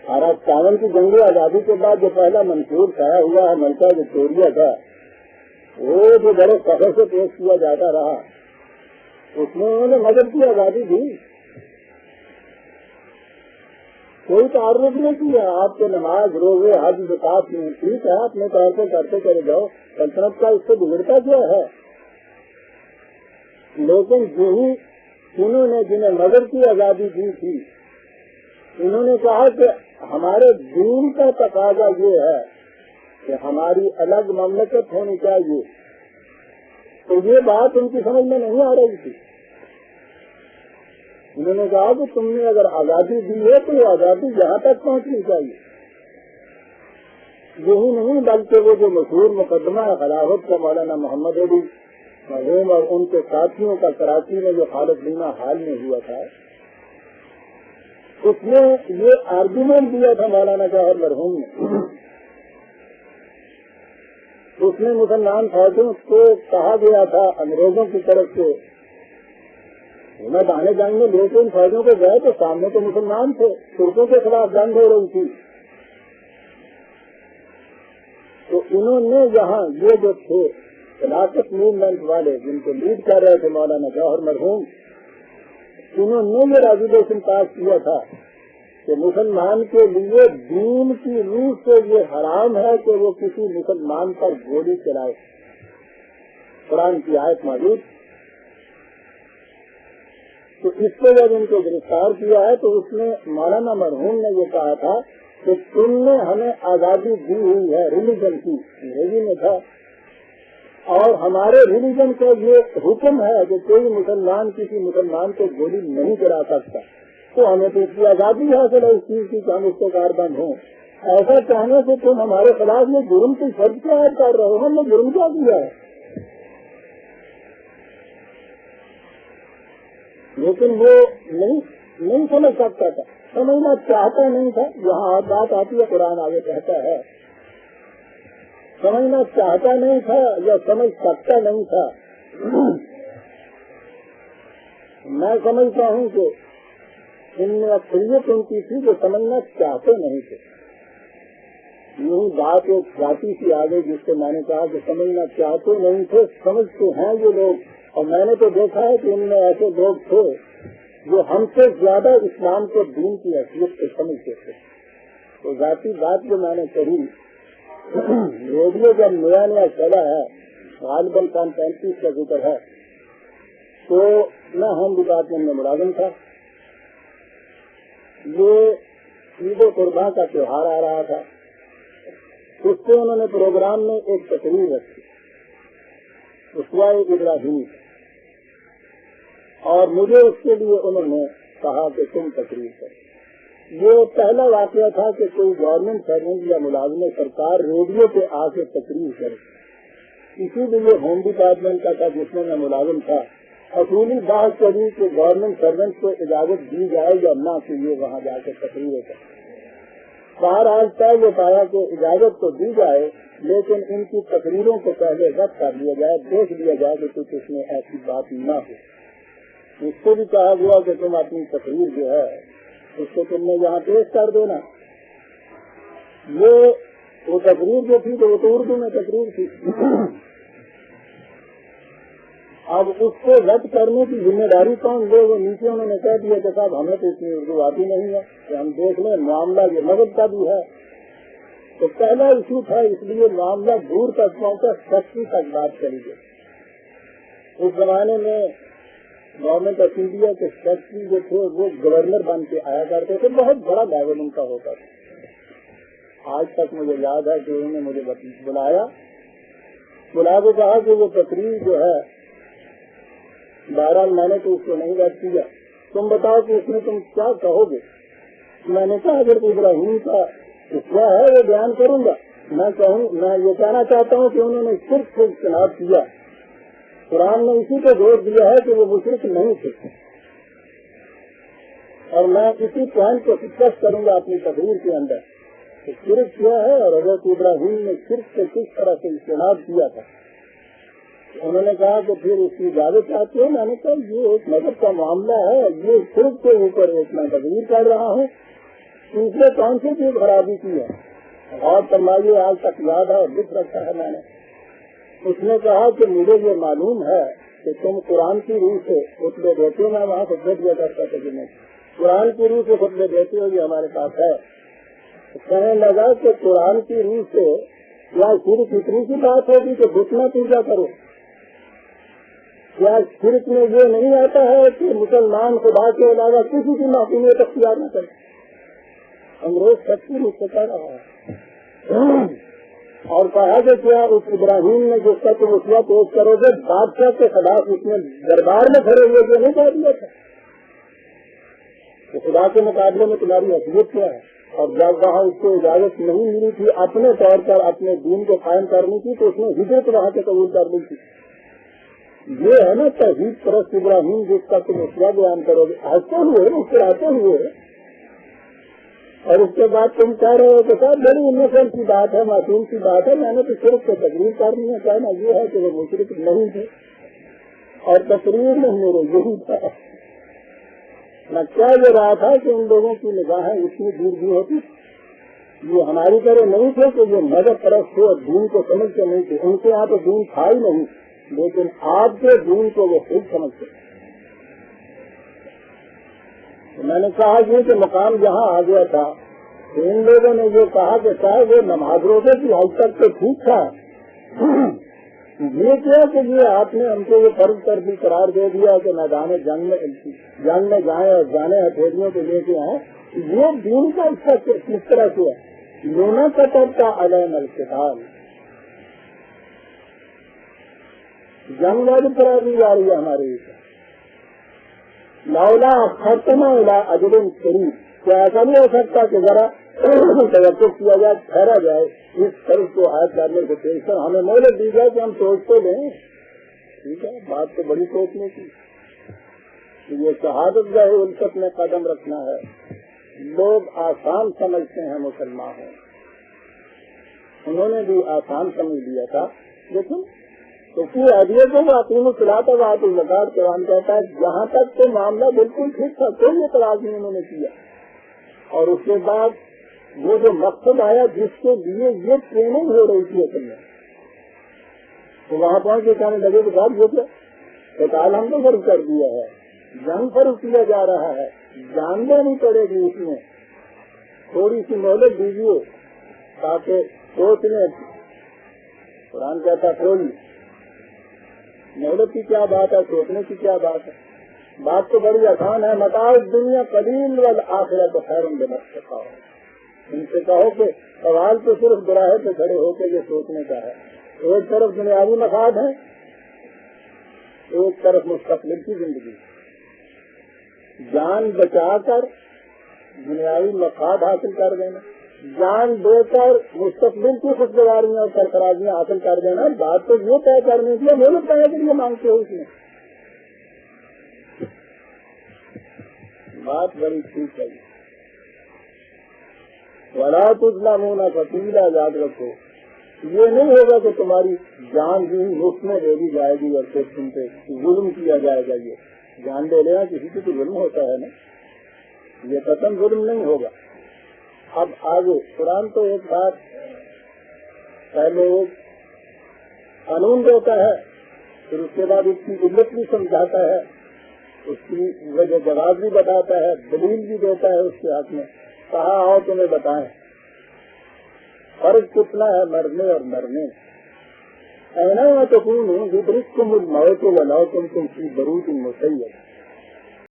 پاکستان کی جنگی آزادی کے بعد جو پہلا منشور چھایا ہوا ہے ملکہ وکٹوریہ کا، وہ جو بڑے فخر سے پیش کیا جاتا رہا، اس میں انہوں نے مذہب کی آزادی دی، کوئی تعارف نہیں کیا۔ آپ کے نماز روزے حج زکات میں ٹھیک ہے، اپنے طور پہ کرتے چلے جاؤ، سلطنت کا اس سے بگڑتا کیا ہے؟ لیکن یہی انہوں نے جنہیں مذہب کی آزادی دی تھی، انہوں نے کہا کہ ہمارے دین کا تقاضا یہ ہے کہ ہماری الگ مملکت ہونی چاہیے، تو یہ بات ان کی سمجھ میں نہیں آ رہی تھی۔ انہوں نے کہا کہ تم نے اگر آزادی دی ہے تو یہ آزادی یہاں تک پہنچنی چاہیے۔ یہی نہیں بلکہ وہ جو مشہور مقدمہ ہے خلافت کا مولانا محمد علی مرحوم اور ان کے ساتھیوں کا کراچی میں جو خالد بینا حال میں ہوا تھا، اس میں یہ آرگومنٹ دیا تھا مولانا جوہر مرحوم نے، اس میں مسلمان فوجوں کو کہا گیا تھا انگریزوں کی طرف سے، میں دانے جنگ میں لے کے ان فوجوں کو گئے تو سامنے تو مسلمان تھے، ترکوں کے خلاف جنگ ہو رہی تھی، تو انہوں نے یہاں یہ جو تھے خلافت موومنٹ والے جن کو لیڈ کر رہے تھے مولانا جوہر مرحوم، انہوں نے یہ ریزولوشن پاس کیا تھا کہ مسلمان کے لیے دین کی روح سے یہ حرام ہے کہ وہ کسی مسلمان پر گولی چلائے۔ قرآن کی آیت موجود، تو اس کو جب ان کو گرفتار کیا ہے تو اس میں مولانا مرحوم نے یہ کہا تھا کہ تم نے ہمیں آزادی دی ہوئی ہے ریلیجن کی، انگریزی میں تھا، اور ہمارے ریلیجن کا یہ حکم ہے کہ کوئی مسلمان کسی مسلمان کو گولی نہیں چلا سکتا، تو ہمیں تو اس کی آزادی حاصل ہے اس چیز کی کہ ہم اس سے کاربند ہوں۔ ایسا کہنے سے تم ہمارے خلاف یہ جرم کی شرط کیا عائد کر رہے ہو؟ ہم نے جرم کیا کیا ہے؟ لیکن وہ نہیں سمجھ سکتا تھا، سمجھنا چاہتا نہیں تھا۔ یہاں بات آتی ہے، قرآن آگے کہتا ہے سمجھنا چاہتا نہیں تھا یا سمجھ سکتا نہیں تھا۔ میں سمجھتا ہوں کہ ان میں اکثریت ان کی تھی جو سمجھنا چاہتے نہیں تھے۔ یہی بات ایک ذاتی سی آ گئی جس سے میں نے کہا کہ سمجھنا چاہتے نہیں تھے، سمجھتے ہیں یہ لوگ، اور میں نے تو دیکھا ہے کہ ان میں ایسے لوگ تھے جو ہم سے زیادہ اسلام کے دین کی حیثیت سے سمجھتے تھے۔ تو ذاتی بات جو میں نے کہی، ریڈیو جب نیا نیا چلا ہے، غالباً 35 کا ذکر ہے، تو میں ہوم ڈپارٹمنٹ میں ملازم تھا۔ یہ عید قربان کا تہوار آ رہا تھا، اس سے انہوں نے پروگرام میں ایک تقریر رکھی، اسوائے ابراہیم، اور مجھے اس کے لیے انہوں نے کہا کہ تم تقریر کرو۔ یہ پہلا واقعہ تھا کہ کوئی گورنمنٹ سرونٹ یا ملازم سرکار ریڈیو پہ آ کے تقریر کرے، اسی لیے ہوم ڈپارٹمنٹ کا تھا جس میں میں ملازم تھا۔ اصولی بات کری کہ گورنمنٹ سرونٹ کو اجازت دی جائے یا نہ کہ یہ وہاں جا کے تقریر کرے۔ باہر آج طے یہ پایا کہ اجازت تو دی جائے لیکن ان کی تقریروں کو پہلے رد کر لیا جائے، دیکھ لیا جائے کہ کچھ اس میں ایسی بات نہ ہو۔ اس سے بھی کہا گیا کہ تم اپنی تقریر جو ہے اس کو تم نے یہاں پیش کر دینا۔ وہ تقریر جو تھی تو وہ تو اردو میں تقریر تھی، اب اس کو رد کرنے کی ذمہ داری کون لے؟ وہ نیچے انہوں نے کہہ دیا کہ صاحب ہمیں تو اتنی اردو آتی نہیں ہے کہ ہم دیکھ لیں، معاملہ یہ مذہب کا بھی ہے۔ تو پہلا ایشو تھا، اس لیے معاملہ دور تک پہنچا، سختی تک بات کری گئی۔ اس زمانے میں گورنمنٹ آف انڈیا کے سیکرٹری جو تھے وہ گورنر بن کے آیا کرتے تھے، بہت بڑا لیول ان کا ہوتا تھا۔ آج تک مجھے یاد ہے کہ انہوں نے مجھے بلا کے کہا کہ وہ تقریر جو ہے بہرحال میں نے تو اس کو نہیں رد کیا، تم بتاؤ کہ اس میں تم کیا کہو گے؟ میں نے کہا اگر ابراہیم کا کیا ہے وہ بیان کروں گا۔ میں یہ کہنا چاہتا ہوں کہ انہوں نے صرف سے اختلاف کیا، قرآن نے اسی کو زور دیا ہے کہ وہ مشرک نہیں تھے، اور میں اسی پوائنٹ کو ڈسکس کروں گا اپنی تقریر کے اندر کہ شرک کیا ہے اور حضرت ابراہیم نے شرک سے کس طرح سے اجتناب کیا تھا۔ انہوں نے کہا کہ پھر اس کی اجازت چاہتے ہو؟ میں نے کہا یہ ایک مذہب کا معاملہ ہے، یہ صرف کے اوپر ایک میں تقریر کر رہا ہوں، اس نے کون سی چیز خرابی کی ہے؟ اور فرمائیے آج تک یاد ہے اور لکھ رکھا ہے میں نے۔ اس نے کہا کہ مجھے یہ معلوم ہے کہ تم قرآن کی روح سے خطبے دیتے ہو، میں وہاں خطبے دیا کرتا تھا کہ قرآن کی روح سے خطبے دیتے ہو، یہ ہمارے پاس ہے۔ کہنے لگا کہ قرآن کی روح سے کیا صرف اتنی سی بات ہوگی کہ گھٹنا پوجا کرو؟ کیا شرک میں یہ نہیں آتا ہے کہ مسلمان خدا کے علاوہ کسی کی معصومیت اختیار نہ کرے؟ انگریز سچی مجھ سے کہہ رہا ہے۔ اور کہا کہ کیا اس ابراہیم نے جس کا تم اسوا پیش کرو گے بادشاہ کے خلاف اس نے دربار میں کھڑے ہوئے یہ نہیں کہہ دیا تھا کہ خدا کے مقابلے میں تمہاری حیثیت کیا ہے؟ اور جب وہاں اس کو اجازت نہیں ملی تھی اپنے طور پر اپنے دین کو قائم کرنی تھی تو اس نے ہجرت وہاں سے قبول کر لی تھی۔ یہ ہے نا توحید پرست ابراہیم جس کا تم اسوا بیان کرو گے، آتے ہوئے اس سے آتے ہوئے، اور اس کے بعد تم کہہ رہے ہو کہ صاحب بڑی انوسنٹ کی بات ہے، معصوم کی بات ہے، میں نے تو صرف سے تقریر کرنی ہے، کہنا یہ ہے کہ وہ مشرک نہیں تھے اور تقریر میں میرے یہی تھا۔ میں کیا یہ رہا تھا کہ ان لوگوں کی نگاہیں اتنی دور بھی ہوتی، یہ ہماری طرح نہیں تھے کہ یہ مذہب پرست ہو اور دین کو سمجھتے نہیں تھے، ان کے یہاں تو دین تھا ہی نہیں، لیکن آپ کے دین کو وہ خود سمجھتے۔ میں نے کہا یہ کہ مقام جہاں آ گیا تھا ان لوگوں نے یہ کہا کہ چاہے وہ نماز روزے کی حد تک تو ٹھیک تھا، یہ کیا کہ یہ آپ نے ہم کو یہ فرض کر بھی قرار دے دیا کہ میدان جنگ میں جائیں اور جانے ہتھیلیوں کو لے کے آئیں، یہ دین کا اس کا کس طرح سے ہے؟ لونا قطب کا علم القتال، جنگ واجب قرار دی جا رہی ہے ہمارے لولا ختمہ الی اجر قریب، کیا ایسا نہیں ہو سکتا کہ ذرا توقع کیا جائے، ٹھہرا جائے اس طرح کو حائل کرنے کو پیش کر ہمیں مہلت دی جائے کہ ہم سوچ تو لیں، ٹھیک ہے بات تو بڑی سوچنے کی، یہ شہادت گاہ الفت میں قدم رکھنا ہے۔ لوگ آسان سمجھتے ہیں مسلمان ہیں، انہوں نے بھی آسان سمجھ لیا تھا، لیکن اس ادیے کو واقعی چلاتا بات الزکات قرآن کہتا ہے جہاں تک تو معاملہ بالکل ٹھیک تھا، کوئی اعتراض نہیں انہوں نے کیا، اور اس کے بعد وہ جو مقصد آیا جس کے لیے یہ ٹریننگ ہو رہی تھی اصل میں، تو وہاں پہنچ کے کہنے لگے کہ صاحب یہ قتال ہم نے فرض کر دیا ہے، جنگ فرض کیا جا رہا ہے، جان لینی پڑے گی، اس میں تھوڑی سی مہلت دیجیے تاکہ سوچنے، قرآن کہتا کوئی مہلت کی کیا بات ہے، سوچنے کی کیا بات ہے، بات تو بڑی آسان ہے، متاع دنیا قلیل والآخرۃ خیر بمتقوا، ان سے کہو کہ سوال تو صرف براہ پہ کھڑے ہو کے یہ سوچنے کا ہے، ایک طرف دنیاوی مفاد ہے، ایک طرف مستقبل کی زندگی، جان بچا کر دنیاوی مفاد حاصل کر دینا، جان دے کر مستقبل کی خوشگواریاں اور سرفرازیاں حاصل کر دینا، بات تو یہ طے کرنے کی وہ لوگ طے کے لیے مانگتے ہو، اس میں بات بڑی ٹھیک ہے۔ ولا تظلمون فتیلا، یاد رکھو یہ نہیں ہوگا کہ تمہاری جان بھی مفت میں دے دی جائے گی اور پھر تم پہ ظلم کیا جائے گا، یہ جان دے لینا کسی کو تو ظلم ہوتا ہے نا، یہ قطعاً ظلم نہیں ہوگا۔ اب آگے قرآن تو ایک بات پہلے ایک قانون دیتا ہے، پھر اس کے بعد اس کی علت بھی سمجھاتا ہے، اس کی وجہ جواز بھی بتاتا ہے، دلیل بھی دیتا ہے اس کے حق میں، کہا آؤ تمہیں بتائیں فرق کتنا ہے مرنے اور مرنے، اینا تکونوا یدرککم الموت ولو کنتم فی بروج مشید،